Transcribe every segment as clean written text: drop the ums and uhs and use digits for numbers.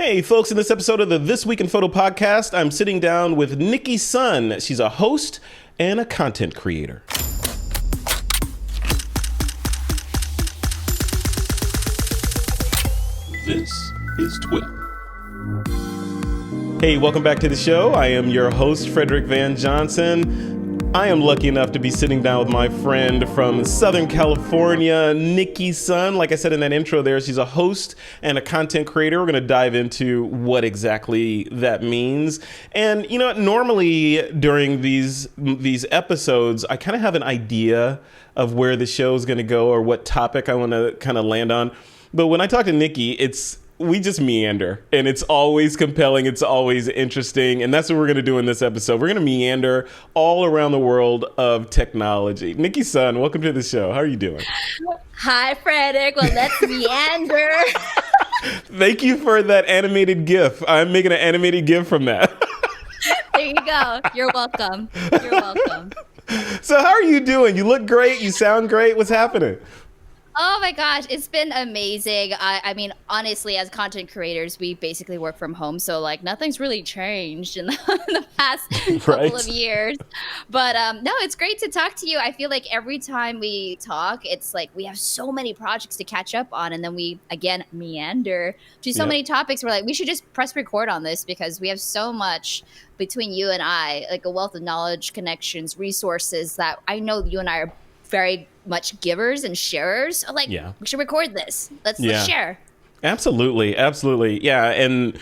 Hey, folks, in this episode of the This Week in Photo podcast, I'm sitting down with Nicki Sun. She's a host and a content creator. This is TWiP. Hey, welcome back to the show. I am your host, Frederick Van Johnson. I am lucky enough to be sitting down with my friend from Southern California, Nicki Sun. Like I said in that intro there, she's a host and a content creator. We're going to dive into what exactly that means. And, you know, normally during these episodes, I kind of have an idea of where the show is going to go or what topic I want to kind of land on. But when I talk to Nicki, we just meander, and it's always compelling. It's always interesting. And that's what we're going to do in this episode. We're going to meander all around the world of technology. Nicki Sun, welcome to the show. How are you doing? Hi, Frederick. Well, let's meander. Thank you for that animated GIF. I'm making an animated GIF from that. There you go. You're welcome. You're welcome. So how are you doing? You look great. You sound great. What's happening? Oh my gosh, it's been amazing. I mean, honestly, as content creators, we basically work from home. So like nothing's really changed in the past couple of years. But no, it's great to talk to you. I feel like every time we talk, it's like we have so many projects to catch up on. And then we, again, meander to so many topics. We're like, we should just press record on this because we have so much between you and I, like a wealth of knowledge, connections, resources that I know you and I are very much givers and sharers. Like, we should record this. Let's share. Absolutely. Yeah. And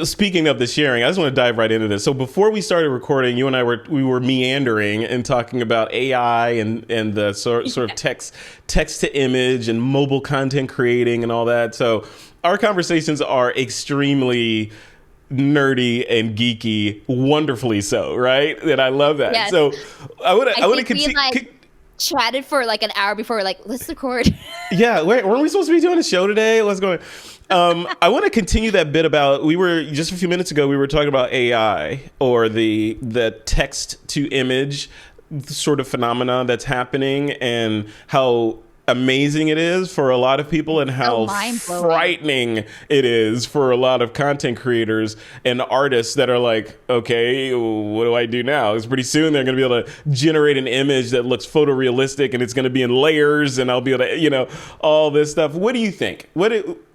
speaking of the sharing, I just want to dive right into this. So before we started recording, you and I were meandering and talking about AI and the sort of text to image and mobile content creating and all that. So our conversations are extremely nerdy and geeky, wonderfully so, right? And I love that. Yes. So I want to continue. Chatted for like an hour before we're like, let's record. Yeah, weren't we supposed to be doing a show today? What's going on? I want to continue that bit about, we were just a few minutes ago, we were talking about AI or the text to image sort of phenomena that's happening and how amazing it is for a lot of people and how frightening it is for a lot of content creators and artists that are like, okay, what do I do now? Because pretty soon they're going to be able to generate an image that looks photorealistic and it's going to be in layers and I'll be able to, all this stuff. What do you think?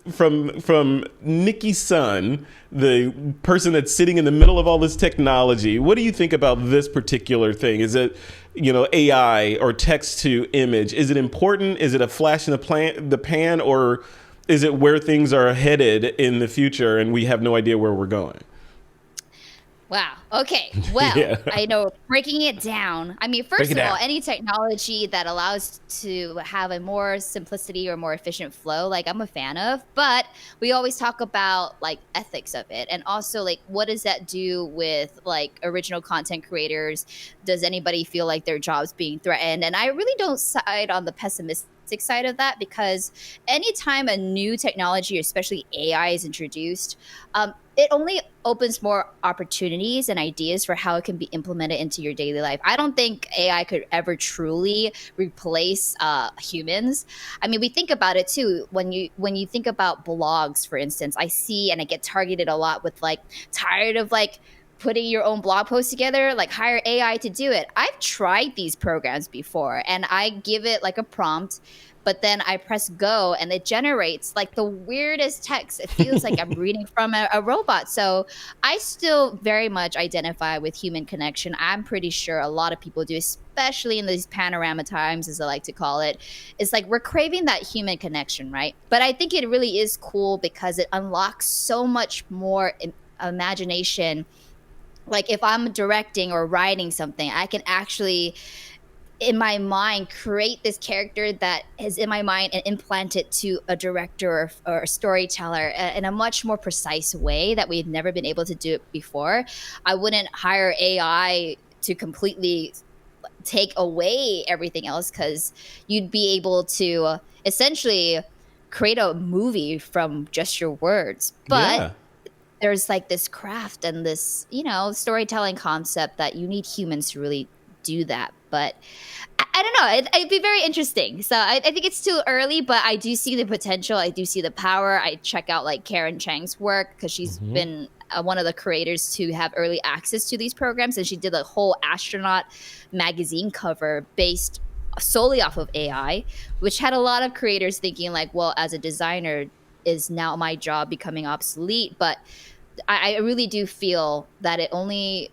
From Nicki Sun, the person that's sitting in the middle of all this technology, what do you think about this particular thing? Is it, AI or text to image? Is it important? Is it a flash in the pan, or is it where things are headed in the future and we have no idea where we're going? Wow. Okay. Well, I know breaking it down. I mean, first of all, any technology that allows to have a more simplicity or more efficient flow, like I'm a fan of, but we always talk about like ethics of it. And also like, what does that do with like original content creators? Does anybody feel like their job's being threatened? And I really don't side on the pessimistic side of that, because anytime a new technology, especially AI, is introduced, it only opens more opportunities and ideas for how it can be implemented into your daily life. I don't think AI could ever truly replace humans. I mean, we think about it too. When you think about blogs, for instance, I see and I get targeted a lot with like, tired of like putting your own blog post together, like hire AI to do it. I've tried these programs before and I give it like a prompt, but then I press go and it generates like the weirdest text. It feels like I'm reading from a robot. So I still very much identify with human connection. I'm pretty sure a lot of people do, especially in these panorama times, as I like to call it. It's like we're craving that human connection, right? But I think it really is cool because it unlocks so much more imagination. Like if I'm directing or writing something, I can actually, in my mind, create this character that is in my mind and implant it to a director or a storyteller in a much more precise way that we've never been able to do it before. I wouldn't hire AI to completely take away everything else, because you'd be able to essentially create a movie from just your words. But there's like this craft and this, storytelling concept that you need humans to really do that. But I don't know. It'd be very interesting. So I think it's too early, but I do see the potential. I do see the power. I check out like Karen Chang's work because she's been one of the creators to have early access to these programs. And she did a whole astronaut magazine cover based solely off of AI, which had a lot of creators thinking like, well, as a designer, is now my job becoming obsolete? But I really do feel that it only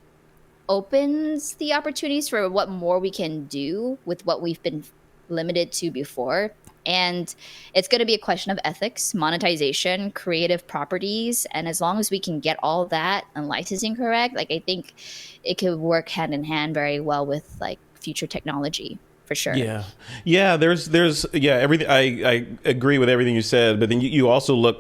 opens the opportunities for what more we can do with what we've been limited to before. And it's going to be a question of ethics, monetization, creative properties. And as long as we can get all that and licensing correct, like I think it could work hand in hand very well with like future technology. For sure. Yeah. There's everything. I agree with everything you said, but then you also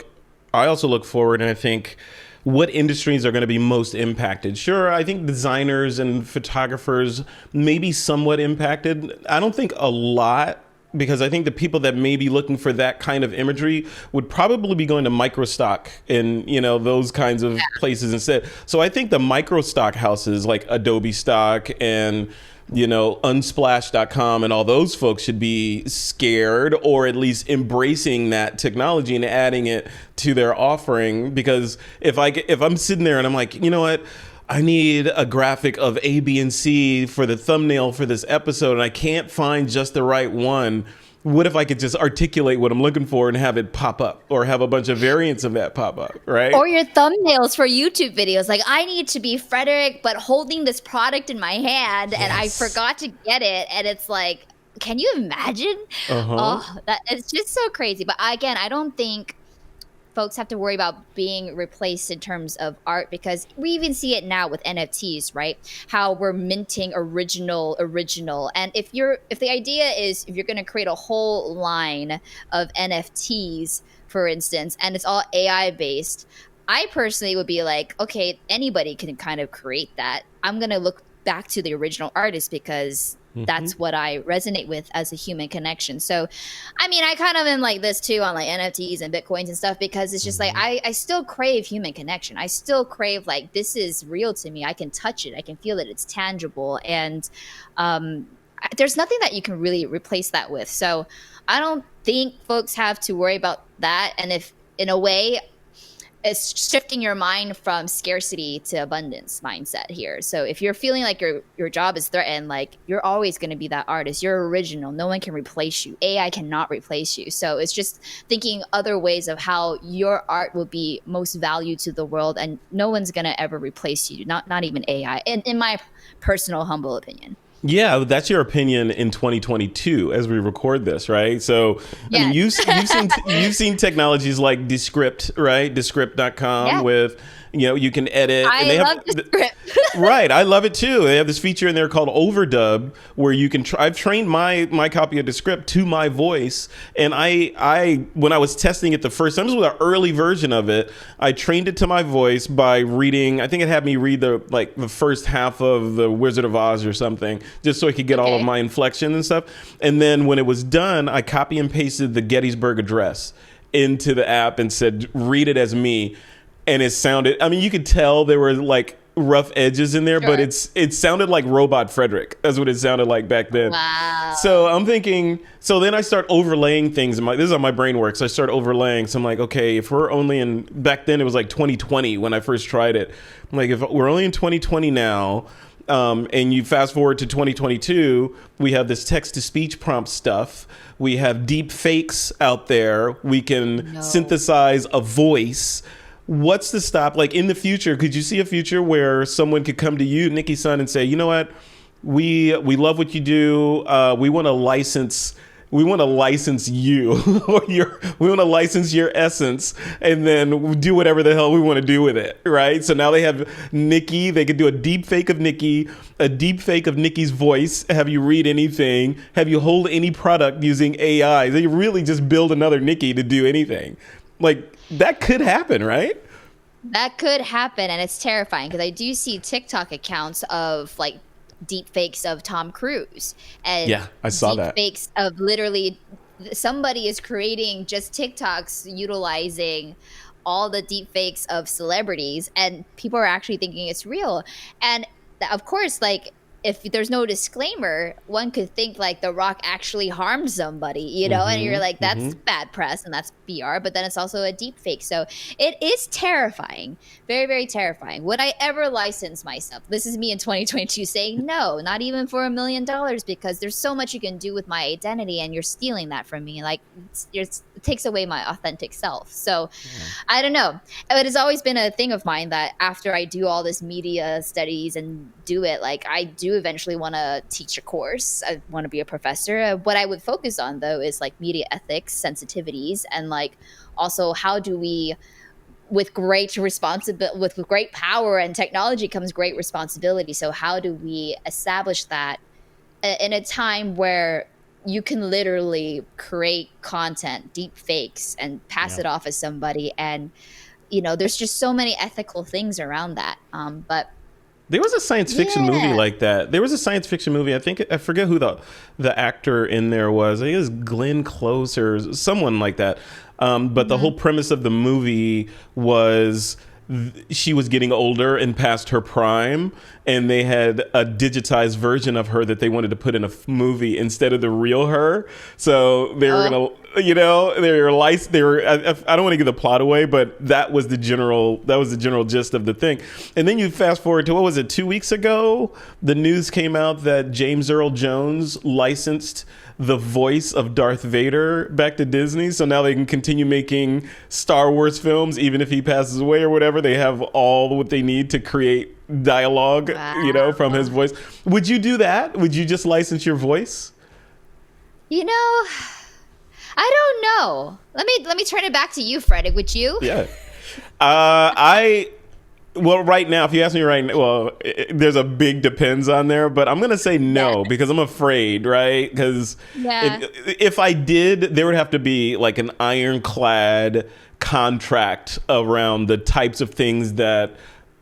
I also look forward, and I think what industries are going to be most impacted. Sure, I think designers and photographers may be somewhat impacted. I don't think a lot, because I think the people that may be looking for that kind of imagery would probably be going to microstock and, those kinds of places instead. So I think the microstock houses like Adobe Stock and unsplash.com and all those folks should be scared, or at least embracing that technology and adding it to their offering. Because if I'm sitting there and I'm like, you know what, I need a graphic of A, B, and C for the thumbnail for this episode, and I can't find just the right one. What if I could just articulate what I'm looking for and have it pop up, or have a bunch of variants of that pop up, right? Or your thumbnails for YouTube videos. Like, I need to be Frederick, but holding this product in my hand, and I forgot to get it. And it's like, can you imagine? Oh, it's just so crazy. But again, I don't think folks have to worry about being replaced in terms of art, because we even see it now with NFTs, right? How we're minting original. And if the idea is if you're going to create a whole line of NFTs, for instance, and it's all AI based, I personally would be like, okay, anybody can kind of create that. I'm going to look back to the original artist, because that's what I resonate with as a human connection. So, I mean, I kind of am like this too on like NFTs and Bitcoins and stuff, because it's just like, I still crave human connection. I still crave like, this is real to me. I can touch it. I can feel it. It's tangible. And there's nothing that you can really replace that with. So I don't think folks have to worry about that. And if in a way, it's shifting your mind from scarcity to abundance mindset here. So if you're feeling like your job is threatened, like you're always going to be that artist. You're original. No one can replace you. AI cannot replace you. So it's just thinking other ways of how your art will be most valued to the world, and no one's going to ever replace you. Not even AI. In my personal humble opinion. Yeah, that's your opinion in 2022 as we record this, right? So, yes. I mean, you've seen technologies like Descript, right? Descript.com with, you can edit. I love Descript. Right, I love it too. They have this feature in there called Overdub, where you can. I've trained my copy of Descript to my voice, and I when I was testing it the first time, this was an early version of it. I trained it to my voice by reading. I think it had me read the first half of the Wizard of Oz or something, just so I could get all of my inflection and stuff. And then when it was done, I copy and pasted the Gettysburg Address into the app and said, "Read it as me." And it sounded, I mean, you could tell there were like rough edges in there, but it sounded like Robot Frederick. That's what it sounded like back then. Wow. So I'm thinking, so then I start overlaying things. This is how my brain works. I start overlaying. So I'm like, okay, if we're only back then it was like 2020 when I first tried it. I'm like, if we're only in 2020 now, and you fast forward to 2022, we have this text-to-speech prompt stuff. We have deep fakes out there. We can synthesize a voice. What's the stop? Like in the future, could you see a future where someone could come to you, Nicki Sun, and say, you know what, we love what you do. We want to license you, or we want to license your essence, and then do whatever the hell we want to do with it, right? So now they have Nicki. They could do a deep fake of Nicki, a deep fake of Nicki's voice. Have you read anything? Have you hold any product using AI? They really just build another Nicki to do anything. Like, that could happen, right? That could happen, and it's terrifying, because I do see TikTok accounts of like deep fakes of Tom Cruise, and I saw that. Deep fakes of literally somebody is creating just TikToks utilizing all the deep fakes of celebrities, and people are actually thinking it's real. And of course, like, if there's no disclaimer, one could think like The Rock actually harmed somebody, you know, and you're like, that's bad press and that's BR, but then it's also a deep fake. So it is terrifying. Very, very terrifying. Would I ever license myself? This is me in 2022 saying no, not even for $1 million, because there's so much you can do with my identity and you're stealing that from me. Like it takes away my authentic self. So I don't know. It has always been a thing of mine that after I do all this media studies and do it, like I do eventually want to teach a course. I want to be a professor. What I would focus on though is like media ethics, sensitivities, and like also how do we, with great responsibility, with great power and technology comes great responsibility. So how do we establish that in a time where you can literally create content, deep fakes, and pass it off as somebody, and you know, there's just so many ethical things around that. But there was a science fiction movie like that. There was a science fiction movie. I forget who the actor in there was. I think it was Glenn Close or someone like that. But the whole premise of the movie was she was getting older and past her prime, and they had a digitized version of her that they wanted to put in a movie instead of the real her. So they were gonna, you know, they were. I don't want to give the plot away, but that was the general gist of the thing. And then you fast forward to, what was it, 2 weeks ago? The news came out that James Earl Jones licensed the voice of Darth Vader back to Disney, so now they can continue making Star Wars films even if he passes away or whatever. They have all what they need to create dialogue, you know, from his voice. Would you do that? Would you just license your voice? You know, I don't know. Let me turn it back to you, Frederick. Would you? Yeah. Well, right now, if you ask me right now, well, there's a big depends on there, but I'm going to say no because I'm afraid, right? Because if I did, there would have to be like an ironclad contract around the types of things that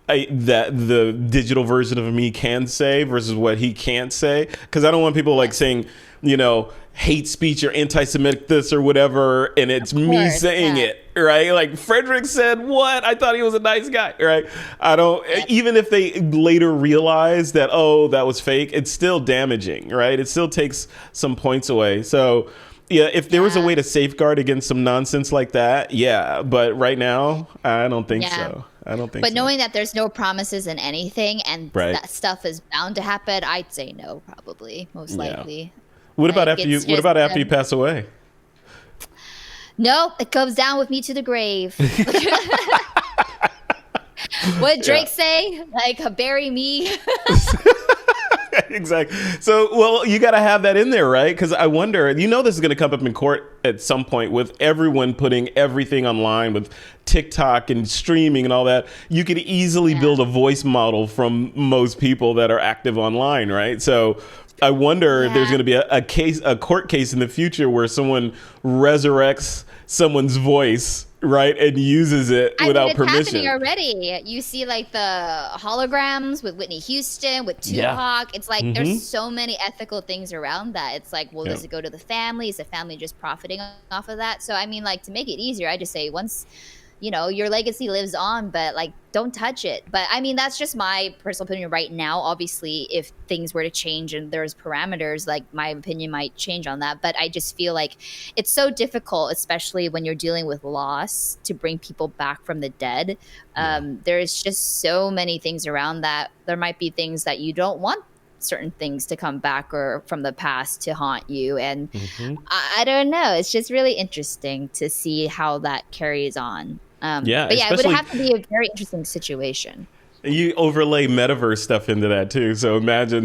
the digital version of me can say versus what he can't say. Because I don't want people like saying, you know, hate speech or anti-Semitic this or whatever, and it's me saying it, right? Like Frederick said, what? I thought he was a nice guy, right? I don't, even if they later realize that, oh, that was fake, it's still damaging, right? It still takes some points away. So yeah, if there was a way to safeguard against some nonsense like that, but right now, I don't think so. I don't think so. But knowing that there's no promises in anything and that stuff is bound to happen, I'd say no, probably, most likely. What about after you pass away? No, it comes down with me to the grave. What Drake say? Like, bury me. Exactly. So, well, you got to have that in there, right? Because I wonder, you know, this is going to come up in court at some point with everyone putting everything online with TikTok and streaming and all that. You could easily build a voice model from most people that are active online, right? So I wonder if there's going to be a court case in the future where someone resurrects someone's voice, right, and uses it without permission. It's happening already. You see like the holograms with Whitney Houston, with Tupac. It's like there's so many ethical things around that. It's like, well, does it go to the family? Is the family just profiting off of that? So I mean, like, to make it easier, I just say once, you know, your legacy lives on, but like, don't touch it. But I mean, that's just my personal opinion right now. Obviously, if things were to change and there's parameters, like my opinion might change on that. But I just feel like it's so difficult, especially when you're dealing with loss, to bring people back from the dead. There's just so many things around that. There might be things that you don't want certain things to come back or from the past to haunt you. And I don't know. It's just really interesting to see how that carries on. But it would have to be a very interesting situation. You overlay metaverse stuff into that too. So imagine,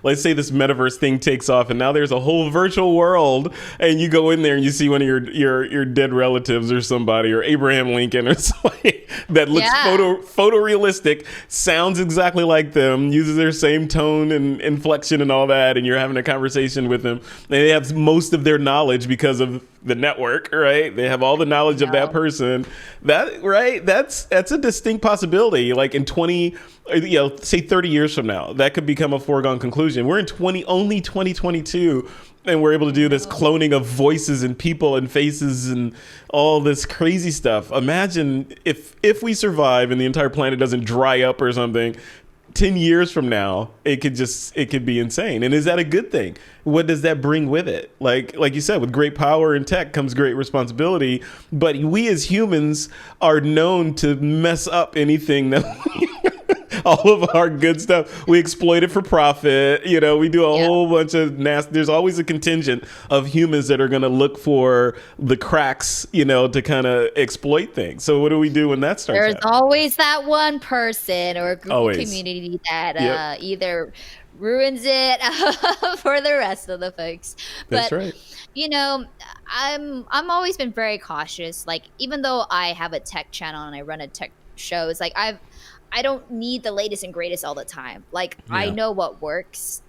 let's say this metaverse thing takes off and now there's a whole virtual world and you go in there and you see one of your dead relatives or somebody, or Abraham Lincoln or somebody that looks photorealistic, sounds exactly like them, uses their same tone and inflection and all that, and you're having a conversation with them. They have most of their knowledge because of the network, right? They have all the knowledge of that person. That's a distinct possibility. Like in 30 years from now, that could become a foregone conclusion. We're in only 2022, and we're able to do this cloning of voices and people and faces and all this crazy stuff. Imagine if we survive and the entire planet doesn't dry up or something, 10 years from now, it could be insane. And is that a good thing? What does that bring with it? Like you said, with great power and tech comes great responsibility. But we as humans are known to mess up anything that all of our good stuff. We exploit it for profit. You know, we do a whole bunch of nasty. There's always a contingent of humans that are going to look for the cracks, you know, to kind of exploit things. So what do we do when that starts There's happening? always that one person or group of community that either ruins it for the rest of the folks. That's But right. you know, I'm always been very cautious. Like, even though I have a tech channel and I run a tech shows, like I don't need the latest and greatest all the time. Like, I know what works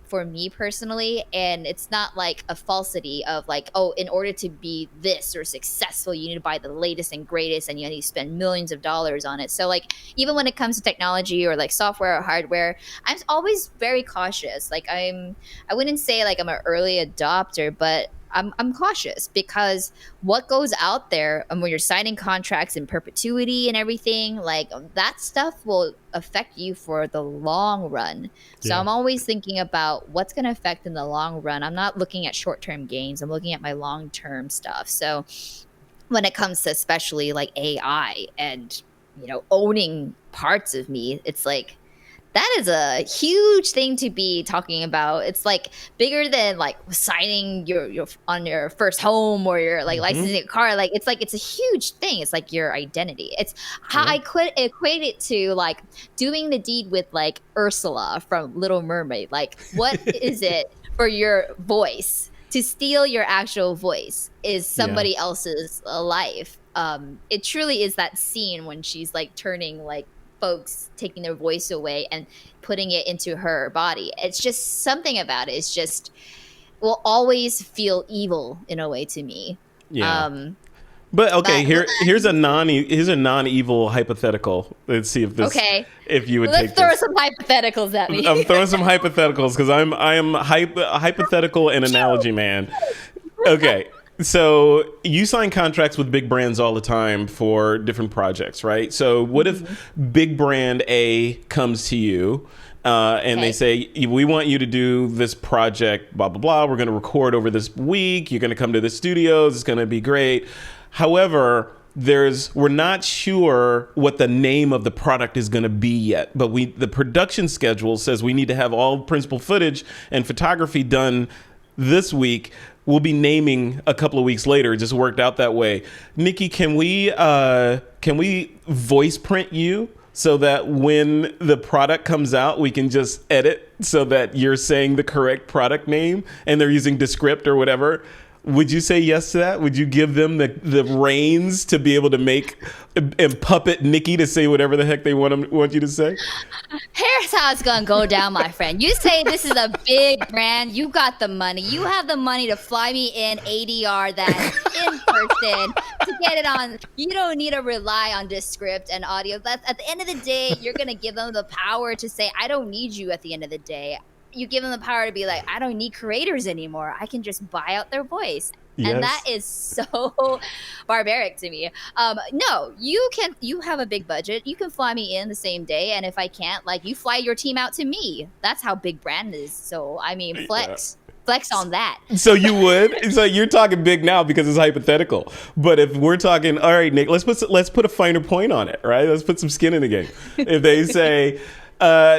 for me personally, and it's not like a falsity of like, oh, in order to be this or successful, you need to buy the latest and greatest and you need to spend millions of dollars on it. So like, even when it comes to technology or like software or hardware, I'm always very cautious. Like, I wouldn't say like I'm an early adopter, but I'm cautious, because what goes out there, and when you're signing contracts in perpetuity and everything, like that stuff will affect you for the long run. So I'm always thinking about what's going to affect in the long run. I'm not looking at short-term gains. I'm looking at my long-term stuff. So when it comes to especially like AI and, you know, owning parts of me, it's like, that is a huge thing to be talking about. It's like bigger than like signing your on your first home or your like licensing a car. Like it's a huge thing. It's like your identity. It's how I could equate it to like doing the deed with like Ursula from Little Mermaid. Like, what is it for your voice to steal your actual voice is somebody else's life. It truly is that scene when she's like turning like folks, taking their voice away and putting it into her body. It's just something about it. It's just will always feel evil in a way to me. But okay, here's a non-evil hypothetical. Let's see if this if you would let's throw some hypotheticals at me. I'm throwing some hypotheticals because I am hypothetical and analogy man. Okay. So you sign contracts with big brands all the time for different projects, right? So what if big brand A comes to you and they say, we want you to do this project, blah, blah, blah. We're going to record over this week. You're going to come to the studios. It's going to be great. However, we're not sure what the name of the product is going to be yet, but the production schedule says we need to have all principal footage and photography done this week. We'll be naming a couple of weeks later. It just worked out that way. Nicki, can we voice print you so that when the product comes out, we can just edit so that you're saying the correct product name and they're using Descript or whatever? Would you say yes to that? Would you give them the reins to be able to make and puppet Nicki to say whatever the heck they want you to say? Here's how it's gonna go down, my friend. You say this is a big brand. You got the money. You have the money to fly me in ADR that in person to get it on. You don't need to rely on Descript and audio. That's, at the end of the day, you're gonna give them the power to say, I don't need you at the end of the day. You give them the power to be like, I don't need creators anymore. I can just buy out their voice. Yes. And that is so barbaric to me. No, you have a big budget. You can fly me in the same day. And if I can't, like, you fly your team out to me. That's how big brand is. So, I mean, flex on that. So you would? So you're talking big now because it's hypothetical. But if we're talking, all right, Nick, let's put a finer point on it, right? Let's put some skin in the game. If they say,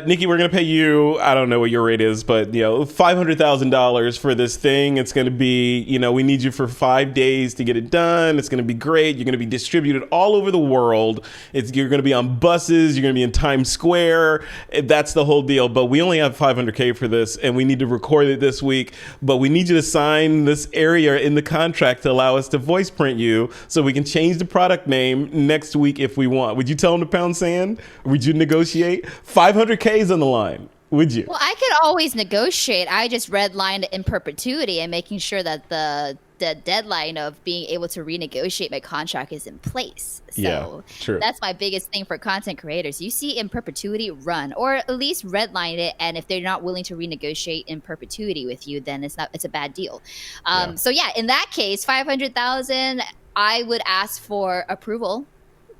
Nicki, we're going to pay you, I don't know what your rate is, but, you know, $500,000 for this thing. It's going to be, you know, we need you for 5 days to get it done. It's going to be great. You're going to be distributed all over the world. You're going to be on buses. You're going to be in Times Square. That's the whole deal. But we only have $500K for this, and we need to record it this week. But we need you to sign this area in the contract to allow us to voice print you so we can change the product name next week if we want. Would you tell them to pound sand? Would you negotiate? 500K's on the line. Would you? Well, I could always negotiate. I just redlined in perpetuity and making sure that the deadline of being able to renegotiate my contract is in place. So true. That's my biggest thing for content creators. You see in perpetuity, run, or at least redline it. And if they're not willing to renegotiate in perpetuity with you, then it's a bad deal. So yeah, in that case, 500,000, I would ask for approval,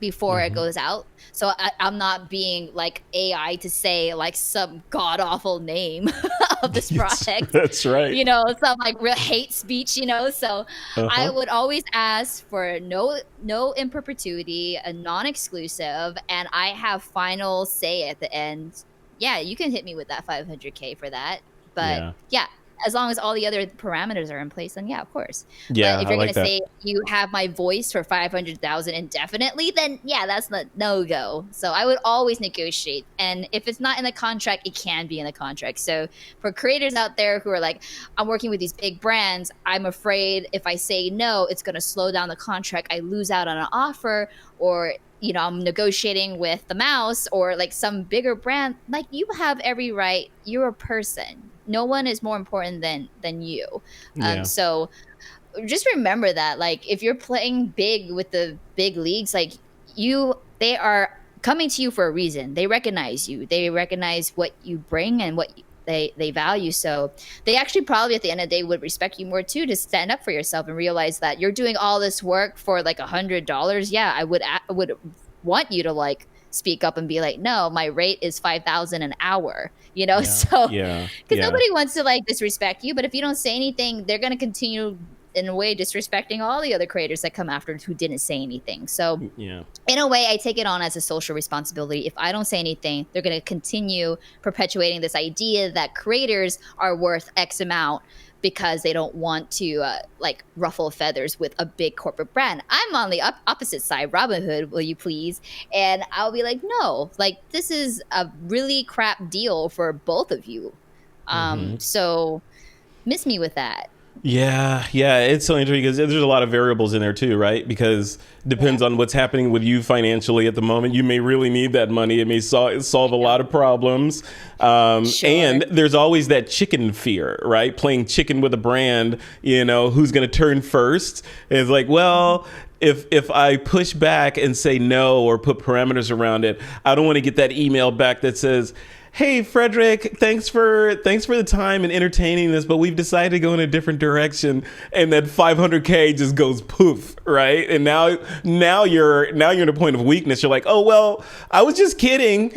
before it goes out. So I'm not being like AI to say like some god awful name of this project. That's right. You know, some like real hate speech, you know. So I would always ask for no in perpetuity, a non-exclusive, and I have final say at the end. Yeah, you can hit me with that 500K for that. But yeah, as long as all the other parameters are in place, then yeah, of course. Yeah, but if you're like gonna say you have my voice for 500,000 indefinitely, then yeah, that's the no go. So I would always negotiate, and if it's not in the contract, it can be in the contract. So for creators out there who are like, I'm working with these big brands, I'm afraid if I say no, it's gonna slow down the contract. I lose out on an offer, or you know, I'm negotiating with the mouse or like some bigger brand. Like, you have every right. You're a person. No one is more important than you. So just remember that, like, if you're playing big with the big leagues, like they are coming to you for a reason. They recognize you. They recognize what you bring and what they value. So they actually probably at the end of the day would respect you more too, to stand up for yourself and realize that you're doing all this work for like $100. Yeah, I would want you to like speak up and be like, no, my rate is 5,000 an hour, you know? So because nobody wants to like disrespect you, but if you don't say anything, they're going to continue in a way disrespecting all the other creators that come after who didn't say anything. So in a way, I take it on as a social responsibility. If I don't say anything, they're going to continue perpetuating this idea that creators are worth X amount because they don't want to like ruffle feathers with a big corporate brand. I'm on the opposite side, Robinhood, will you please? And I'll be like, no, like, this is a really crap deal for both of you. So miss me with that. Yeah, it's so interesting because there's a lot of variables in there too, right? Because it depends on what's happening with you financially at the moment. You may really need that money. It may solve a lot of problems. And there's always that chicken fear, right? Playing chicken with a brand, you know, who's going to turn first. It's like, well, if I push back and say no or put parameters around it, I don't want to get that email back that says, hey, Frederick, thanks for the time and entertaining this, but we've decided to go in a different direction. And then 500K just goes poof, right? And now you're in a point of weakness. You're like, oh, well, I was just kidding.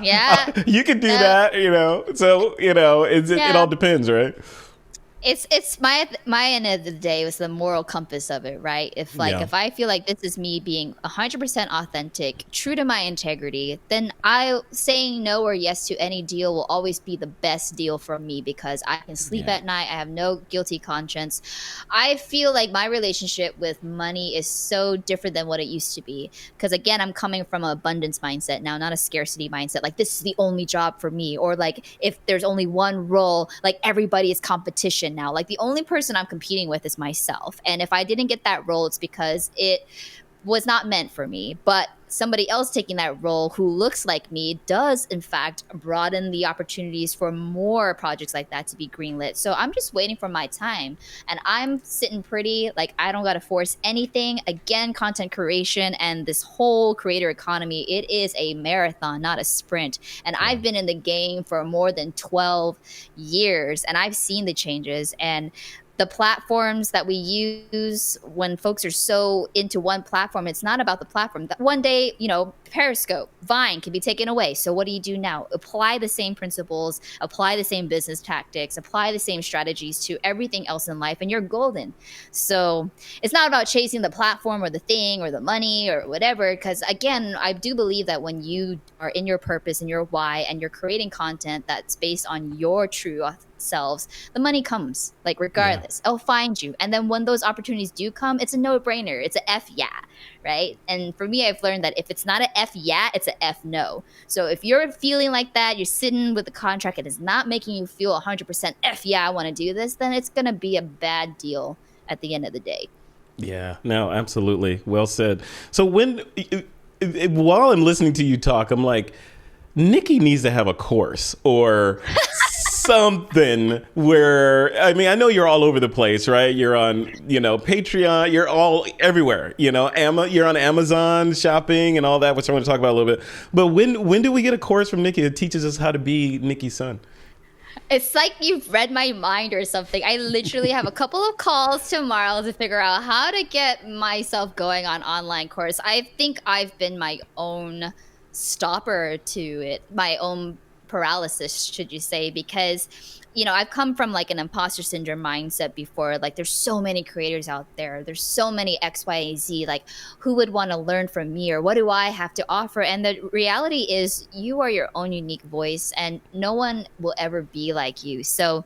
Yeah. You could do that, you know? So, you know, it all depends, right? It's my end of the day was the moral compass of it, right? If I feel like this is me being 100% authentic, true to my integrity, then saying no or yes to any deal will always be the best deal for me, because I can sleep at night. I have no guilty conscience. I feel like my relationship with money is so different than what it used to be, because again, I'm coming from an abundance mindset now, not a scarcity mindset. Like, this is the only job for me, or like if there's only one role, like everybody is competition now. Like, the only person I'm competing with is myself. And if I didn't get that role, it's because it was not meant for me. But somebody else taking that role who looks like me does, in fact, broaden the opportunities for more projects like that to be greenlit. So I'm just waiting for my time. And I'm sitting pretty. Like, I don't got to force anything. Again, content creation and this whole creator economy, it is a marathon, not a sprint. And I've been in the game for more than 12 years, and I've seen the changes. And the platforms that we use, when folks are so into one platform, it's not about the platform. That one day, you know, Periscope, Vine can be taken away. So what do you do now? Apply the same principles, apply the same business tactics, apply the same strategies to everything else in life, and you're golden. So it's not about chasing the platform or the thing or the money or whatever, because again, I do believe that when you are in your purpose and your why, and you're creating content that's based on your true selves, the money comes, like, regardless. It'll find you. And then when those opportunities do come, it's a no-brainer. It's a F yeah, right? And for me, I've learned that if it's not a F yeah, it's a F no. So if you're feeling like that, you're sitting with the contract, it is not making you feel 100% F yeah, I want to do this, then it's going to be a bad deal at the end of the day. Yeah, no, absolutely. Well said. So while I'm listening to you talk, I'm like, Nicki needs to have a course or something where, I mean, I know you're all over the place, right? You're on, you know, Patreon, you're all everywhere, you know, you're on Amazon shopping and all that, which I want to talk about a little bit. But when do we get a course from Nicki that teaches us how to be Nicki Sun? It's like you've read my mind or something. I literally have a couple of calls tomorrow to figure out how to get myself going on online course. I think I've been my own stopper to it, my own paralysis, should you say, because I've come from like an imposter syndrome mindset before. Like, there's so many creators out there. There's so many X, Y, and Z. Like, who would want to learn from me, or what do I have to offer? And the reality is, you are your own unique voice, and no one will ever be like you. So,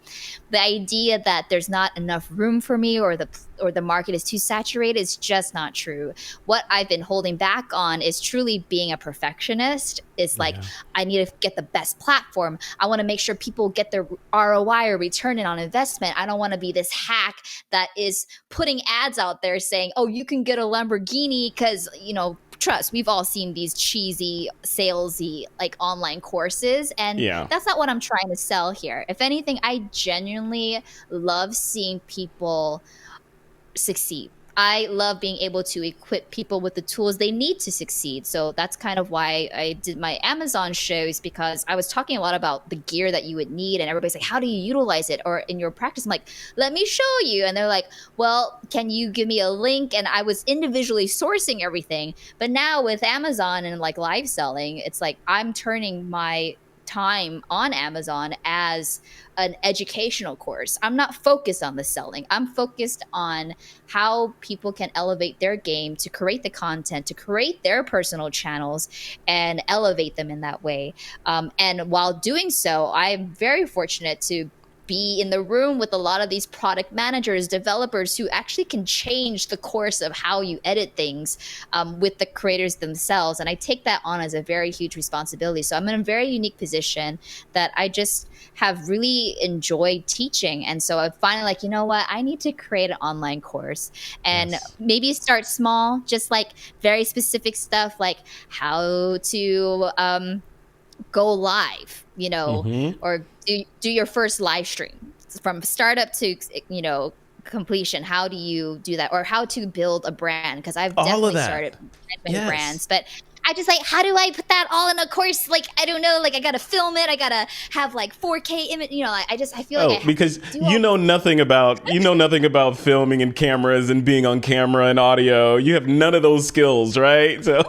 the idea that there's not enough room for me, or the market is too saturated, is just not true. What I've been holding back on is truly being a perfectionist. It's like, I need to get the best platform. I want to make sure people get their ROI, or return on investment. I don't want to be this hack that is putting ads out there saying, oh, you can get a Lamborghini because, trust, we've all seen these cheesy, salesy, like online courses. And that's not what I'm trying to sell here. If anything, I genuinely love seeing people succeed. I love being able to equip people with the tools they need to succeed. So that's kind of why I did my Amazon shows, because I was talking a lot about the gear that you would need, and everybody's like, how do you utilize it? Or in your practice, I'm like, let me show you. And they're like, well, can you give me a link? And I was individually sourcing everything. But now with Amazon and like live selling, it's like I'm turning my time on Amazon as an educational course. I'm not focused on the selling. I'm focused on how people can elevate their game, to create the content, to create their personal channels and elevate them in that way. And while doing so, I'm very fortunate to be in the room with a lot of these product managers, developers who actually can change the course of how you edit things with the creators themselves. And I take that on as a very huge responsibility. So I'm in a very unique position that I just have really enjoyed teaching. And so I'm finally like, you know what? I need to create an online course, and maybe start small, just like very specific stuff, like how to go live, or do your first live stream from startup to, completion. How do you do that? Or how to build a brand? Because I've definitely started many brands, but I just like, how do I put that all in a course? Like, I don't know, like I got to film it. I got to have like 4K image, I feel like because you know nothing about filming and cameras and being on camera and audio. You have none of those skills, right? So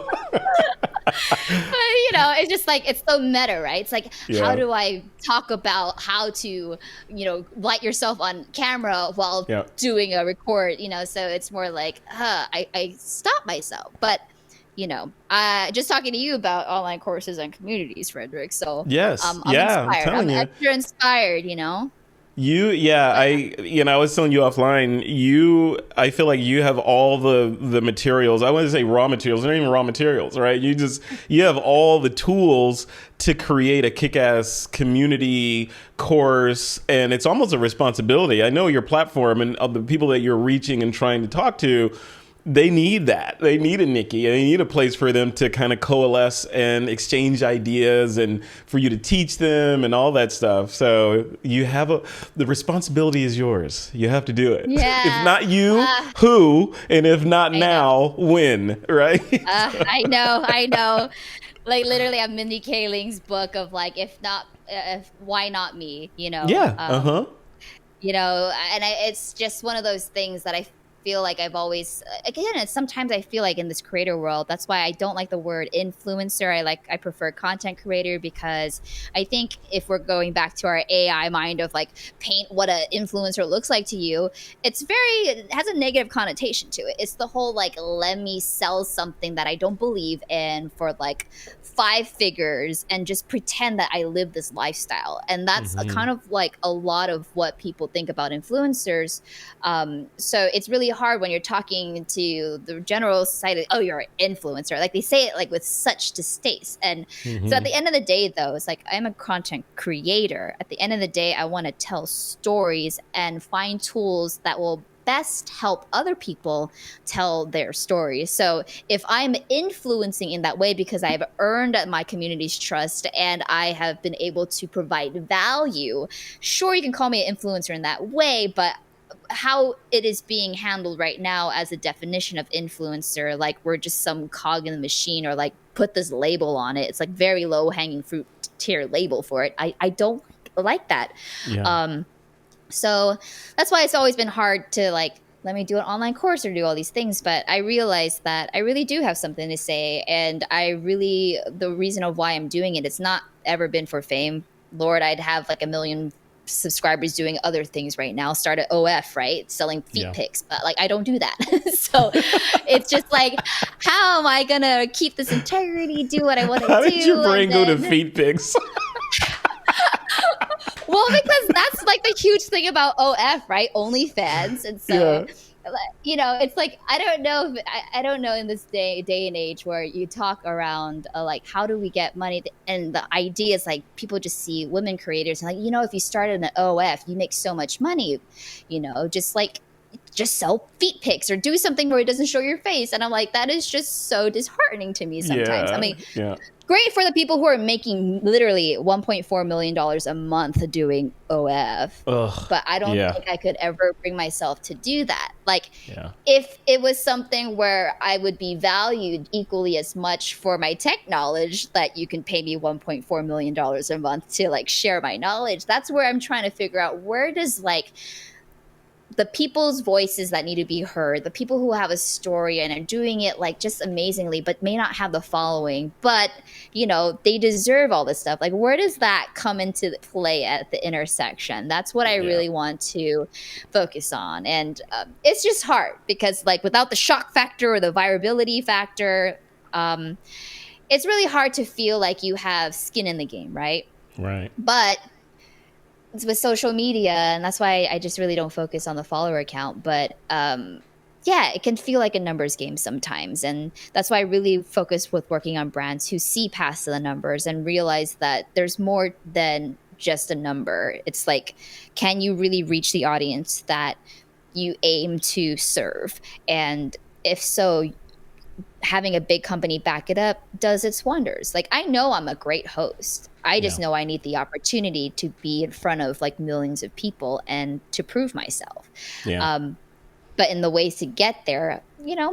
it's just like, it's so meta, right? It's like, how do I talk about how to, light yourself on camera while doing a record, so it's more like, I stop myself. But, just talking to you about online courses and communities, Frederick. So I'm inspired. I'm extra inspired, I was telling you offline, I feel like you have all the materials. I want to say raw materials. They're not even raw materials, right? You have all the tools to create a kick-ass community course, and it's almost a responsibility. I know your platform and the people that you're reaching and trying to talk to, they need that. They need a Nicki. They need a place for them to kind of coalesce and exchange ideas, and for you to teach them and all that stuff. So the responsibility is yours. You have to do it. Yeah. If not you, who? And if not now, when? Right? I know. Like, literally, I'm Mindy Kaling's book of like, if why not me? Yeah. And it's just one of those things that I feel like I've always, again, sometimes I feel like in this creator world, that's why I don't like the word influencer. I prefer content creator, because I think if we're going back to our AI mind of like, paint what an influencer looks like to you, it has a negative connotation to it. It's the whole like, let me sell something that I don't believe in for like 5 figures and just pretend that I live this lifestyle. And that's kind of like a lot of what people think about influencers. So it's really hard when you're talking to the general society. Oh, you're an influencer. Like, they say it like with such distaste. And so at the end of the day, though, it's like, I'm a content creator. At the end of the day, I want to tell stories and find tools that will best help other people tell their stories. So if I'm influencing in that way because I've earned my community's trust and I have been able to provide value, sure, you can call me an influencer in that way, but how it is being handled right now as a definition of influencer, like we're just some cog in the machine, or like put this label on it. It's like very low hanging fruit tier label for it. I don't like that. Yeah. So that's why it's always been hard to like, let me do an online course or do all these things. But I realized that I really do have something to say. And the reason of why I'm doing it, it's not ever been for fame. Lord, I'd have like 1 million subscribers doing other things right now, start at OF, right? Selling feet pics. But like, I don't do that. So it's just like, how am I going to keep this integrity, do what I want to do? How did your brain go to feet pics? Well, because that's like the huge thing about OF, right? OnlyFans. And so, it's like, I don't know in this day and age where you talk around like, how do we get money? And the idea is like, people just see women creators and like, if you started an OF, you make so much money, just sell feet pics or do something where it doesn't show your face. And I'm like, that is just so disheartening to me sometimes. I mean, great for the people who are making literally $1.4 million a month doing OF. But I don't think I could ever bring myself to do that. Like, if it was something where I would be valued equally as much for my tech knowledge, that you can pay me $1.4 million a month to like share my knowledge, that's where I'm trying to figure out, where does like the people's voices that need to be heard, the people who have a story and are doing it like just amazingly, but may not have the following, but they deserve all this stuff. Like, where does that come into play at the intersection? That's what I really want to focus on. And it's just hard because like without the shock factor or the virability factor, it's really hard to feel like you have skin in the game, right? Right. But with social media, and that's why I just really don't focus on the follower count, but it can feel like a numbers game sometimes, and that's why I really focus with working on brands who see past the numbers and realize that there's more than just a number. It's like, can you really reach the audience that you aim to serve? And if so, having a big company back it up does its wonders. Like, I know I'm a great host. I just know I need the opportunity to be in front of like millions of people and to prove myself. But in the ways to get there,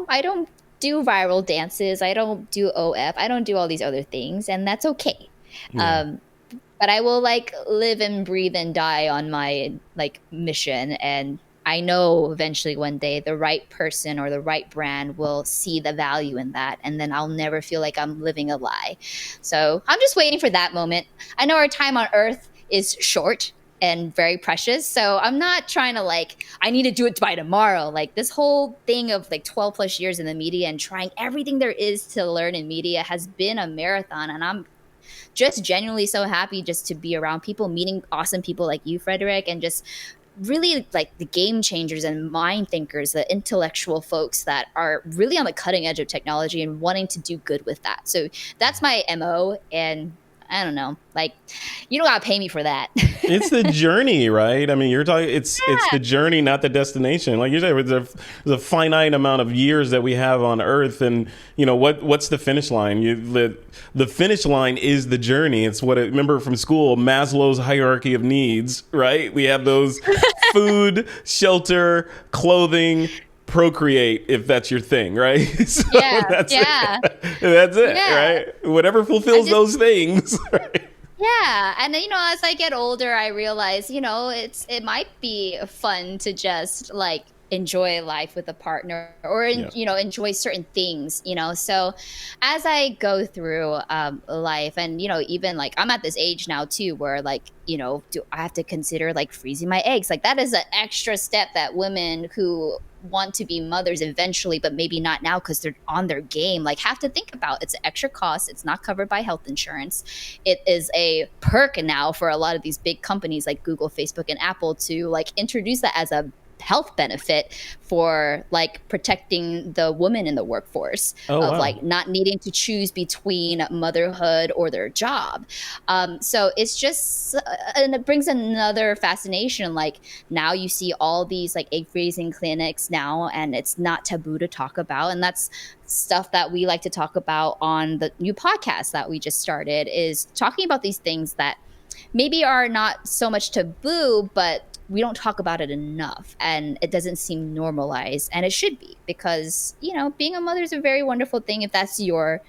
I don't do viral dances. I don't do OF. I don't do all these other things, and that's okay. But I will like live and breathe and die on my like mission, and I know eventually one day the right person or the right brand will see the value in that, and then I'll never feel like I'm living a lie. So I'm just waiting for that moment. I know our time on Earth is short and very precious, so I'm not trying to like, I need to do it by tomorrow. Like, this whole thing of like 12 plus years in the media and trying everything there is to learn in media has been a marathon, and I'm just genuinely so happy just to be around people, meeting awesome people like you, Frederick, and just really like the game changers and mind thinkers, the intellectual folks that are really on the cutting edge of technology and wanting to do good with that. So that's my MO, and I don't know, like, you don't gotta pay me for that. It's the journey, right? I mean, you're talking, it's the journey, not the destination. Like you said, there's a finite amount of years that we have on Earth, and what's the finish line? The finish line is the journey. It's remember from school, Maslow's hierarchy of needs, right? We have those: food, shelter, clothing, procreate, if that's your thing, right? So that's it, right? Whatever fulfills those things, right? Yeah, and as I get older, I realize, it might be fun to just like enjoy life with a partner, or enjoy certain things, so as I go through life, and even like I'm at this age now too where like do I have to consider like freezing my eggs? Like, that is an extra step that women who want to be mothers eventually, but maybe not now because they're on their game, like, have to think about. It's an extra cost. It's not covered by health insurance. It is a perk now for a lot of these big companies like Google, Facebook, and Apple to like introduce that as a health benefit for like protecting the woman in the workforce like not needing to choose between motherhood or their job. So it's just, and it brings another fascination. Like, now you see all these like egg freezing clinics now, and it's not taboo to talk about. And that's stuff that we like to talk about on the new podcast that we just started, is talking about these things that maybe are not so much taboo, but we don't talk about it enough, and it doesn't seem normalized, and it should be, because being a mother is a very wonderful thing if that's your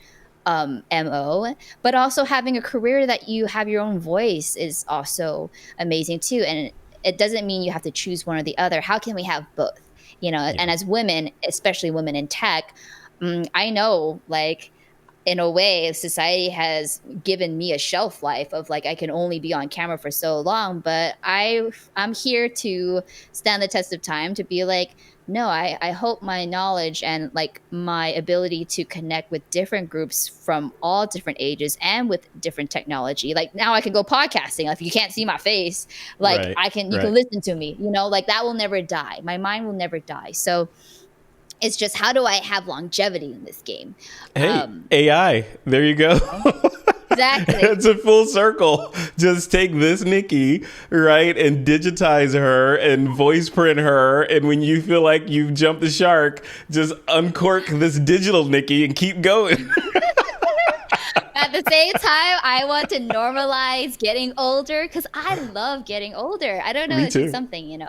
MO, but also having a career that you have your own voice is also amazing too. And it doesn't mean you have to choose one or the other. How can we have both? And as women, especially women in tech, I know, like, in a way, society has given me a shelf life of like I can only be on camera for so long, but I'm here to stand the test of time to be like, no, I hope my knowledge and like my ability to connect with different groups from all different ages and with different technology. Like now I can go podcasting. Like if you can't see my face, like you can listen to me, like that will never die. My mind will never die. So it's just, how do I have longevity in this game? Hey, AI, there you go. Exactly. It's a full circle. Just take this Nicki, right, and digitize her and voice print her. And when you feel like you've jumped the shark, just uncork this digital Nicki and keep going. At the same time, I want to normalize getting older because I love getting older. I don't know. Me it's too. Something,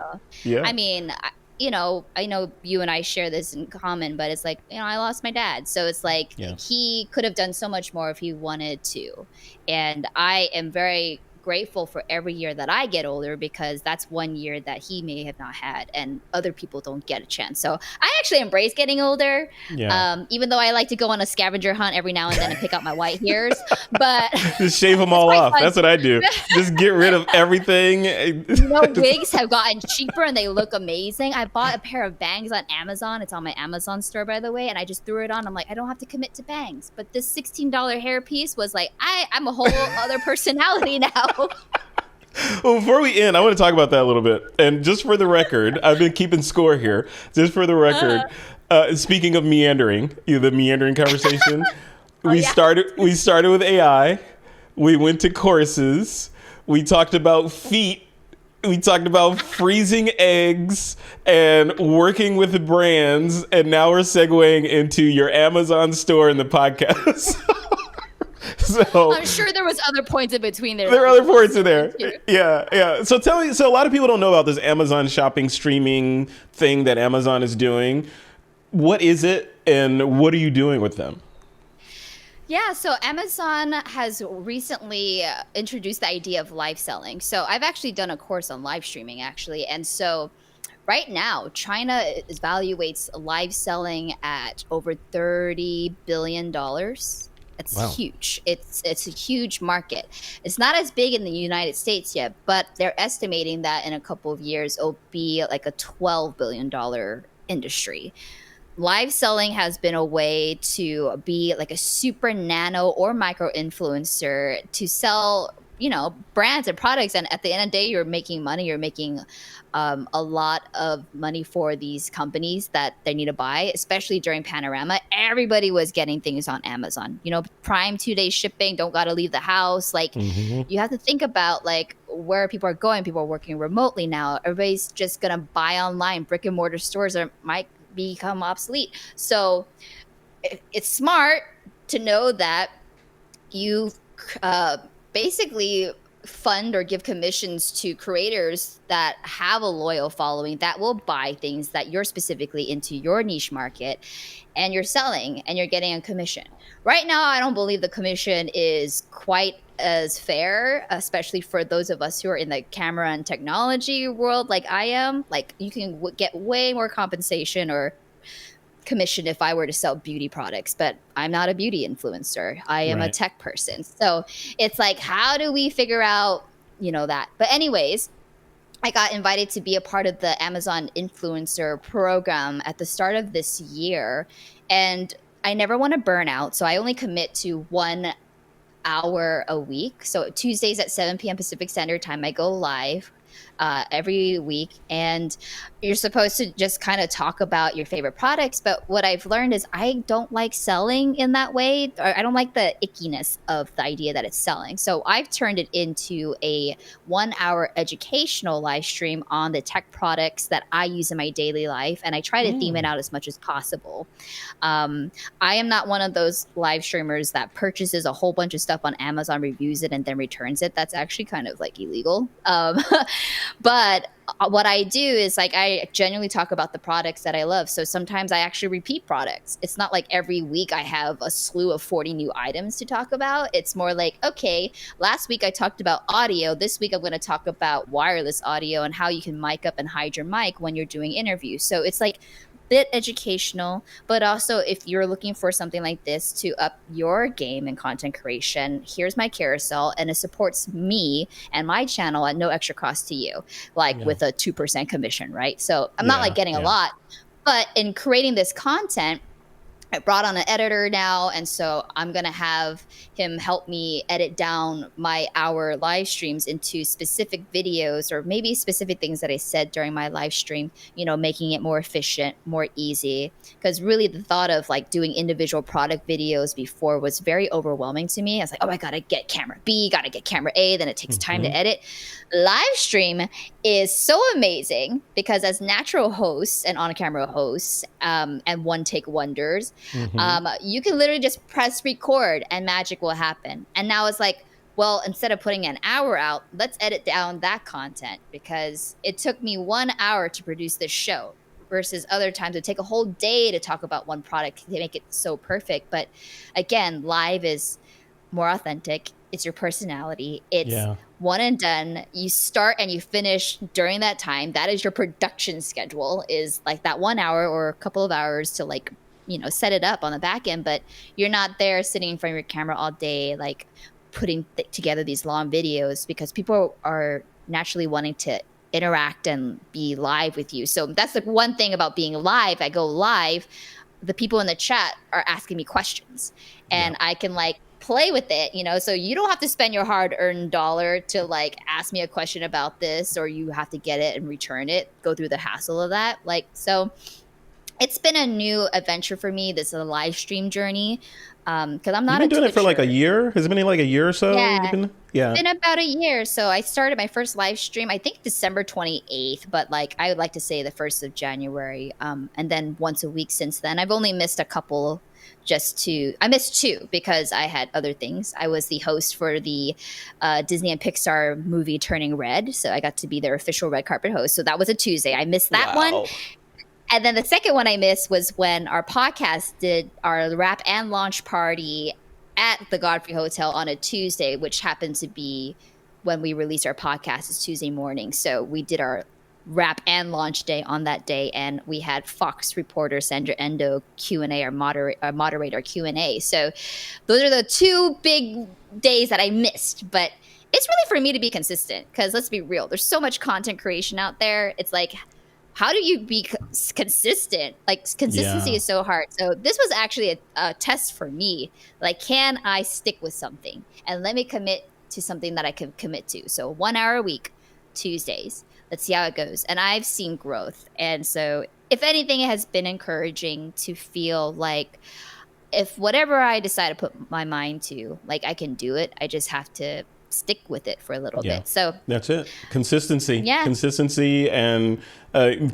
Yeah. I mean, I know you and I share this in common, but it's like, I lost my dad. So it's like he could have done so much more if he wanted to. And I am very grateful for every year that I get older because that's one year that he may have not had and other people don't get a chance. So I actually embrace getting older, even though I like to go on a scavenger hunt every now and then and pick out my white hairs. But just shave them all off. Fun. That's what I do. Just get rid of everything. Wigs have gotten cheaper and they look amazing. I bought a pair of bangs on Amazon. It's on my Amazon store, by the way, and I just threw it on. I'm like, I don't have to commit to bangs. But this $16 hairpiece was like, I'm a whole other personality now. Well, before we end, I want to talk about that a little bit. And just for the record, I've been keeping score here. Just for the record, speaking of meandering, the meandering conversation, we started with AI. We went to courses. We talked about feet. We talked about freezing eggs and working with brands. And now we're segueing into your Amazon store and the podcast. So I'm sure there was other points in between there. There are other points in there. Yeah. So tell me, so a lot of people don't know about this Amazon shopping streaming thing that Amazon is doing. What is it and what are you doing with them? Yeah, so Amazon has recently introduced the idea of live selling. So I've actually done a course on live streaming, actually. And so right now, China evaluates live selling at over $30 billion. It's huge. It's a huge market. It's not as big in the United States yet, but they're estimating that in a couple of years, it'll be like a $12 billion industry. Live selling has been a way to be like a super nano or micro influencer to sell, brands and products. And at the end of the day, you're making money. You're making a lot of money for these companies that they need to buy, especially during Panorama. Everybody was getting things on Amazon. Prime 2-day shipping, don't got to leave the house. Like, you have to think about like where people are going. People are working remotely now. Everybody's just going to buy online. Brick and mortar stores might become obsolete. So it's smart to know that you basically fund or give commissions to creators that have a loyal following that will buy things that you're specifically into your niche market and you're selling and you're getting a commission. Right now, I don't believe the commission is quite as fair, especially for those of us who are in the camera and technology world like I am. Like you can get way more compensation or commission if I were to sell beauty products, but I'm not a beauty influencer. I am a tech person. So it's like, how do we figure out, that? But anyways, I got invited to be a part of the Amazon influencer program at the start of this year. And I never want to burn out. So I only commit to 1 hour a week. So Tuesdays at 7 p.m. Pacific Standard Time, I go live every week, and you're supposed to just kind of talk about your favorite products. But what I've learned is I don't like selling in that way, or I don't like the ickiness of the idea that it's selling. So I've turned it into a 1 hour educational live stream on the tech products that I use in my daily life, and I try to theme it out as much as possible. I am not one of those live streamers that purchases a whole bunch of stuff on Amazon, reviews it, and then returns it. That's actually kind of like illegal. But what I do is like I genuinely talk about the products that I love. So sometimes I actually repeat products. It's not like every week I have a slew of 40 new items to talk about. It's more like, okay, last week I talked about audio. This week I'm going to talk about wireless audio and how you can mic up and hide your mic when you're doing interviews. So it's like bit educational, but also if you're looking for something like this to up your game in content creation, here's my carousel, and it supports me and my channel at no extra cost to you, like with a 2% commission, right? So I'm not like getting a lot, but in creating this content, I brought on an editor now, and so I'm going to have him help me edit down my hour live streams into specific videos or maybe specific things that I said during my live stream, you know, making it more efficient, more easy. Because really the thought of like doing individual product videos before was very overwhelming to me. I was like, oh, I got to get camera B, got to get camera A, then it takes time to edit. Live stream is so amazing because as natural hosts and on-camera hosts and one-take wonders, you can literally just press record and magic will happen. And now it's like, well, instead of putting an hour out, let's edit down that content because it took me 1 hour to produce this show versus other times it would take a whole day to talk about one product to make it so perfect. But again, live is more authentic. It's your personality. It's one and done. You start and you finish during that time. That is your production schedule, is like that 1 hour or a couple of hours to like, you know, set it up on the back end. But you're not there sitting in front of your camera all day, like putting together these long videos because people are naturally wanting to interact and be live with you. So that's the one thing about being live. I go live, the people in the chat are asking me questions and I can like play with it, you know, so you don't have to spend your hard-earned dollar to like ask me a question about this, or you have to get it and return it, go through the hassle of that. Like, so it's been a new adventure for me. This is a live stream journey. Because I'm not You've been doing Twitcher. it for like a year? Has it been like a year or so? Yeah. It's been about a year. So I started my first live stream, I think December 28th, but like I would like to say the 1st of January. And then once a week since then. I've only missed a couple I missed 2 because I had other things. I was the host for the Disney and Pixar movie Turning Red. So I got to be their official red carpet host. So that was a Tuesday. I missed that one. And then the second one I missed was when our podcast did our wrap and launch party at the Godfrey Hotel on a Tuesday, which happened to be when we released our podcast is Tuesday morning. So we did our wrap and launch day on that day, and we had Fox reporter Sandra Endo Q&A, our moderator Q&A. So those are the 2 big days that I missed, but it's really for me to be consistent because let's be real, there's so much content creation out there. It's like, how do you be consistent? Like consistency is so hard. So this was actually a test for me. Like, can I stick with something? And let me commit to something that I can commit to. So 1 hour a week, Tuesdays. Let's see how it goes. And I've seen growth. And so if anything, it has been encouraging to feel like if whatever I decide to put my mind to, like I can do it. I just have to stick with it for a little bit. So that's it. Consistency. Consistency and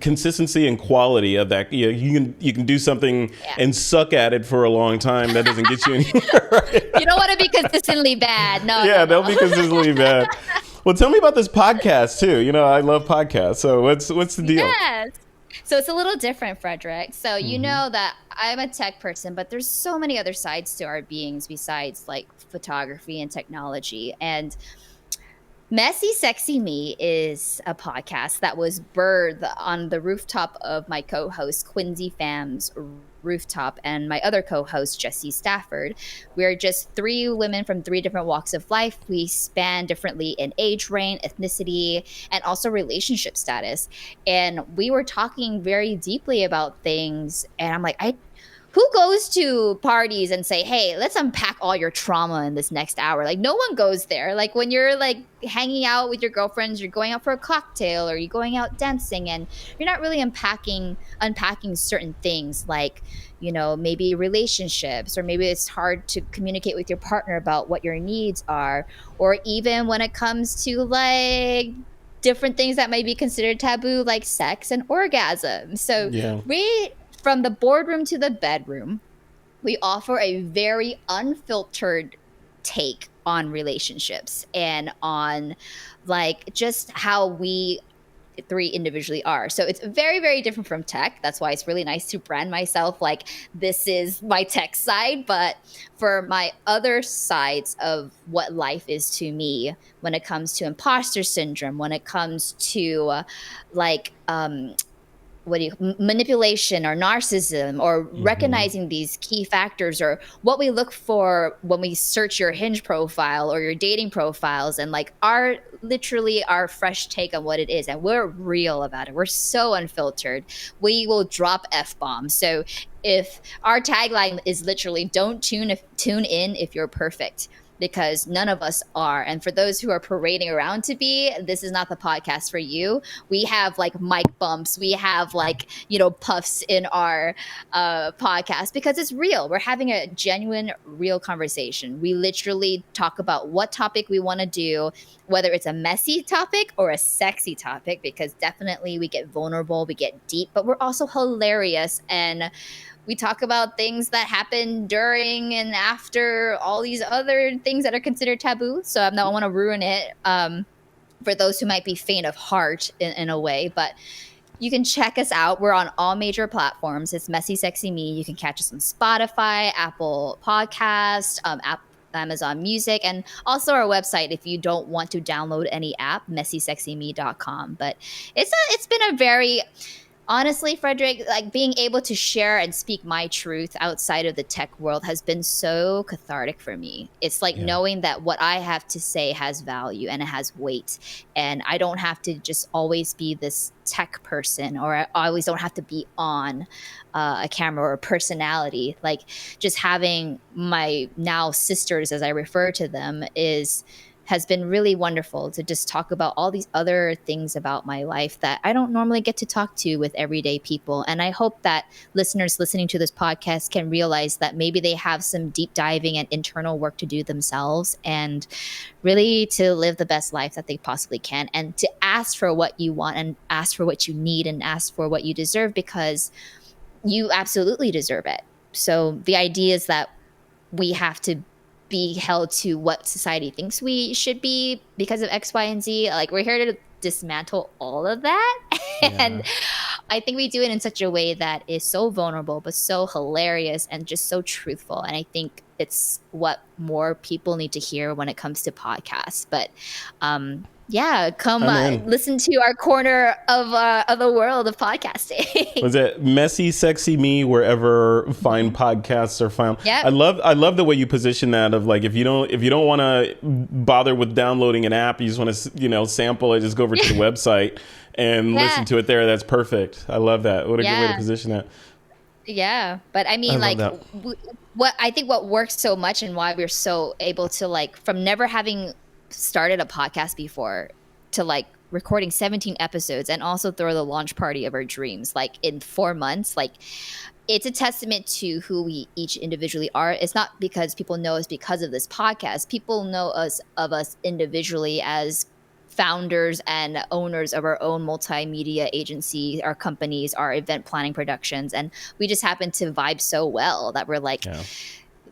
consistency and quality of that. You can do something and suck at it for a long time. That doesn't get you anywhere. Right? You don't want to be consistently bad. No. Don't be consistently bad. Well, tell me about this podcast too. You know, I love podcasts. So what's the deal? Yes. So it's a little different, Frederick. So you know that I'm a tech person, but there's so many other sides to our beings besides like photography and technology. And Messy Sexy Me is a podcast that was birthed on the rooftop of my co-host Quincy Pham's rooftop and my other co-host Jesse Stafford. We're just 3 women from 3 different walks of life. We span differently in age range, ethnicity, and also relationship status. And we were talking very deeply about things. And I'm like, who goes to parties and say, hey, let's unpack all your trauma in this next hour? Like, no one goes there. Like, when you're like hanging out with your girlfriends, you're going out for a cocktail or you're going out dancing, and you're not really unpacking certain things like, you know, maybe relationships, or maybe it's hard to communicate with your partner about what your needs are, or even when it comes to like different things that might be considered taboo, like sex and orgasm. So from the boardroom to the bedroom, we offer a very unfiltered take on relationships and on like just how we three individually are. So it's very, very different from tech. That's why it's really nice to brand myself like this is my tech side. But for my other sides of what life is to me, when it comes to imposter syndrome, when it comes to manipulation or narcissism, or recognizing these key factors, or what we look for when we search your Hinge profile or your dating profiles, and like our fresh take on what it is. And we're real about it. We're so unfiltered. We will drop F-bombs. So if our tagline is literally don't tune in if you're perfect, because none of us are. And for those who are parading around to be, this is not the podcast for you. We have like mic bumps. We have like, puffs in our podcast because it's real. We're having a genuine, real conversation. We literally talk about what topic we want to do, whether it's a messy topic or a sexy topic, because definitely we get vulnerable, we get deep, but we're also hilarious. And we talk about things that happen during and after all these other things that are considered taboo. So I don't want to ruin it for those who might be faint of heart in a way. But you can check us out. We're on all major platforms. It's Messy Sexy Me. You can catch us on Spotify, Apple Podcast, Amazon Music, and also our website if you don't want to download any app, messysexyme.com. But it's been a very... Honestly, Frederick, like being able to share and speak my truth outside of the tech world has been so cathartic for me. It's like knowing that what I have to say has value and it has weight. And I don't have to just always be this tech person, or I always don't have to be on a camera or a personality. Like just having my now sisters, as I refer to them, has been really wonderful to just talk about all these other things about my life that I don't normally get to talk to with everyday people. And I hope that listeners listening to this podcast can realize that maybe they have some deep diving and internal work to do themselves, and really to live the best life that they possibly can, and to ask for what you want and ask for what you need and ask for what you deserve, because you absolutely deserve it. So the idea is that we have to be held to what society thinks we should be because of X, Y, and Z. Like, we're here to dismantle all of that. And I think we do it in such a way that is so vulnerable, but so hilarious and just so truthful. And I think it's what more people need to hear when it comes to podcasts. But come listen to our corner of the world of podcasting. Was it Messy Sexy Me wherever fine podcasts are found? Yeah. I love the way you position that, of like, if you don't want to bother with downloading an app, you just want to sample it, just go over to the website and listen to it there. That's perfect. I love that. What a good way to position that. Yeah, but I mean, what works so much and why we're so able to, like, from never having started a podcast before to like recording 17 episodes and also throw the launch party of our dreams like in 4 months, like it's a testament to who we each individually are. It's not because people know us because of this podcast. People know us individually as founders and owners of our own multimedia agency, our companies, our event planning productions, and we just happen to vibe so well that we're like,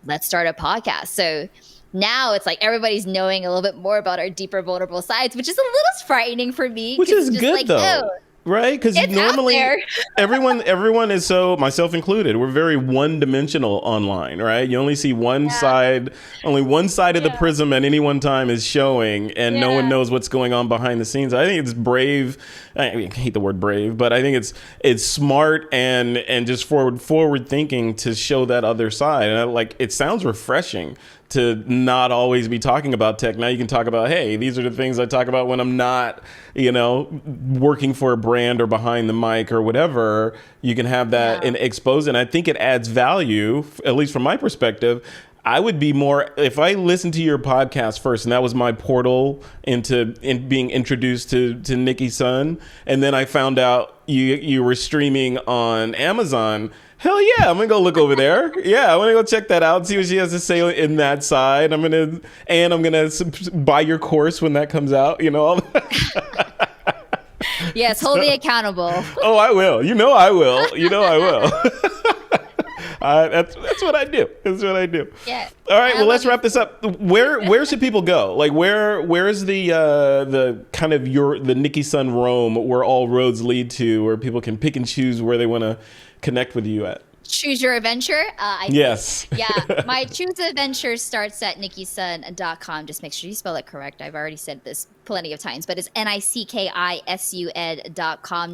let's start a podcast. So now it's like everybody's knowing a little bit more about our deeper, vulnerable sides, which is a little frightening for me. Which is good, like, though. Right? Because normally everyone is, so myself included, we're very one-dimensional online, right? You only see one side, only one side of the prism at any one time is showing, and no one knows what's going on behind the scenes. I think it's brave. I hate the word brave, but I think it's smart and just forward thinking to show that other side. And it sounds refreshing to not always be talking about tech. Now you can talk about, hey, these are the things I talk about when I'm not, working for a brand or behind the mic or whatever. You can have that and expose it. And I think it adds value, at least from my perspective. I would be more, if I listened to your podcast first, and that was my portal into being introduced to Nicki Sun, and then I found out you were streaming on Amazon. Hell yeah, I'm gonna go look over there. Yeah, I'm gonna go check that out, see what she has to say in that side. I'm gonna buy your course when that comes out. All that. Yes, hold me accountable. Oh, I will. I will. I will. That's what I do. That's what I do. Yeah. All right. Well, let's wrap this up. Where should people go? Like, where's the kind of the Nicki Sun roam where all roads lead to, where people can pick and choose where they want to connect with you at? Choose your adventure. Yes. Yeah, my choose adventure starts at nickisun.com. Just make sure you spell it correct. I've already said this plenty of times, but it's NICKISUN.com.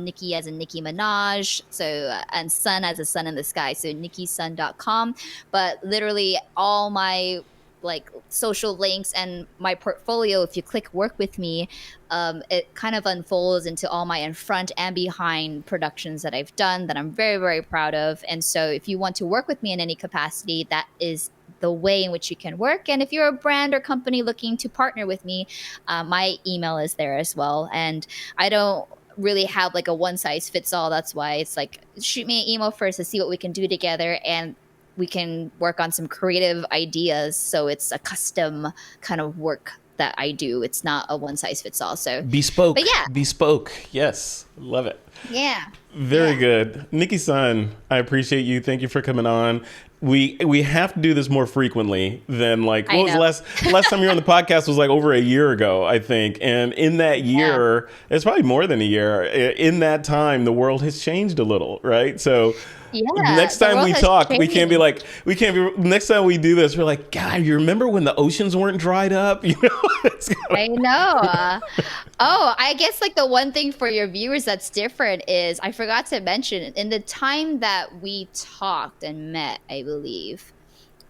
Nicki as in Nicki Minaj. So and sun as a sun in the sky. So nickisun.com. But literally all my like social links and my portfolio, if you click work with me, it kind of unfolds into all my in front and behind productions that I've done that I'm very, very proud of. And so if you want to work with me in any capacity, that is the way in which you can work. And if you're a brand or company looking to partner with me, my email is there as well. And I don't really have like a one size fits all. That's why it's like, shoot me an email first to see what we can do together, and we can work on some creative ideas. So it's a custom kind of work that I do. It's not a one size fits all. So bespoke. But yeah. Bespoke. Yes. Love it. Yeah. Very good. Nicki Sun, I appreciate you. Thank you for coming on. We have to do this more frequently than like, what was the last time you were on the podcast was like over a year ago, I think. And in that year, it's probably more than a year. In that time, the world has changed a little, right? So next time we talk, we can't be, next time we do this, we're like, God, you remember when the oceans weren't dried up? You know, I know. I guess like the one thing for your viewers that's different is I forgot to mention in the time that we talked and met, I believe,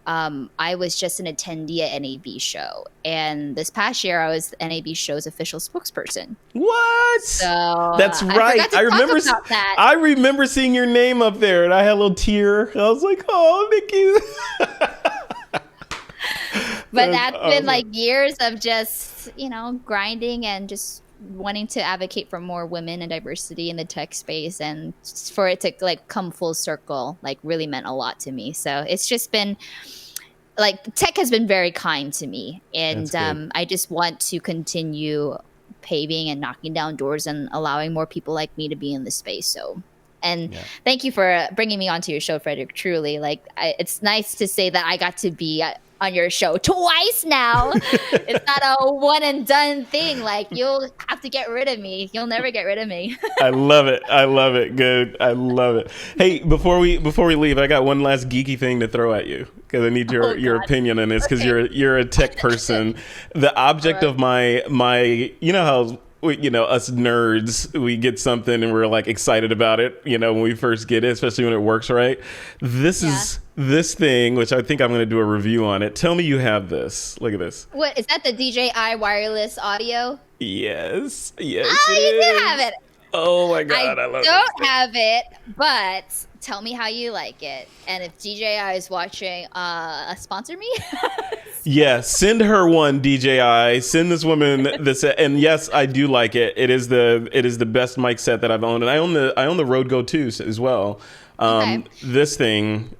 I was just an attendee at NAB show. And this past year, I was NAB show's official spokesperson. What? So that's right. I remember seeing your name up there, and I had a little tear. I was like, "Oh, Nicki." But that's been like years of just, grinding and just wanting to advocate for more women and diversity in the tech space, and for it to like come full circle, like really meant a lot to me. So it's just been like tech has been very kind to me, and I just want to continue paving and knocking down doors and allowing more people like me to be in the space. So, thank you for bringing me onto your show, Frederick. Truly, it's nice to say that I got to be on your show twice now. It's not a one and done thing. Like, you'll have to get rid of me. You'll never get rid of me. I love it. I love it. Good. I love it. Hey, before we leave, I got one last geeky thing to throw at you, because I need your opinion on this, because you're a tech person. The object of my how us nerds, we get something and we're like excited about it, when we first get it, especially when it works right. This is this thing, which I think I'm going to do a review on it. Tell me you have this. Look at this. What is that? The DJI wireless audio? Yes. Oh, you do have it. Oh my God, I love it. I don't have it, but tell me how you like it. And if DJI is watching, sponsor me. Yeah, send her one, DJI. Send this woman this, and yes, I do like it. It is the best mic set that I've owned, and I own the Rode Go 2 as well. This thing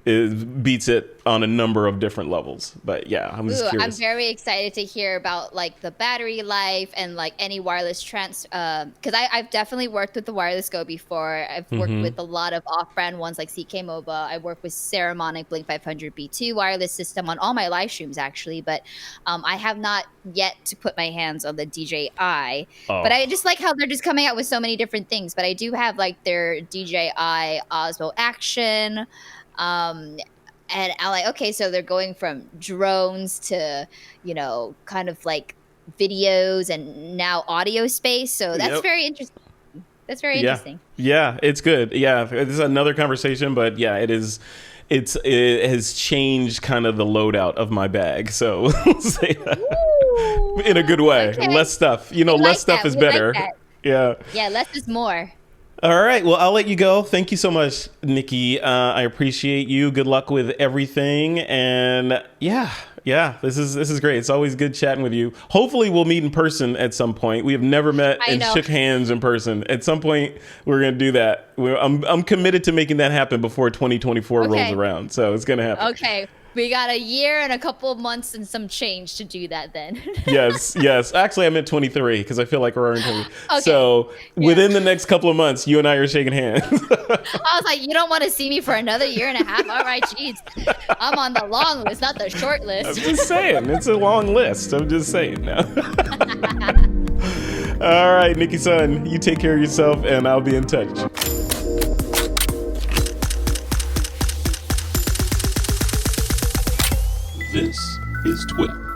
beats it on a number of different levels, but yeah, I'm just curious. I'm very excited to hear about like the battery life and like any wireless because I've definitely worked with the Wireless Go before. I've worked with a lot of off-brand ones like CK MOBA. I worked with Ceramonic Blink 500B2 wireless system on all my live streams actually, but I have not yet to put my hands on the DJI. But I just like how they're just coming out with so many different things. But I do have like their DJI Osmo Action. And I'm like, okay, so they're going from drones to, kind of like videos and now audio space. So that's very interesting. That's very interesting. Yeah, it's good. Yeah, this is another conversation, but yeah, it is. It has changed kind of the loadout of my bag. So we'll say that in a good way. Okay. Less stuff. Less stuff is better. Yeah. Yeah, less is more. All right. Well, I'll let you go. Thank you so much, Nicki. I appreciate you. Good luck with everything. And yeah, this is great. It's always good chatting with you. Hopefully we'll meet in person at some point. We have never met and shook hands in person. At some point we're going to do that. I'm committed to making that happen before 2024 rolls around. So it's going to happen. Okay. We got a year and a couple of months and some change to do that then. Yes. Actually, I meant 23 because I feel like we're already 20. Okay. So within the next couple of months, you and I are shaking hands. I was like, you don't want to see me for another year and a half? All right, jeez. I'm on the long list, not the short list. I'm just saying. It's a long list. I'm just saying now. All right, Nicki Sun, you take care of yourself and I'll be in touch. This is TWiP.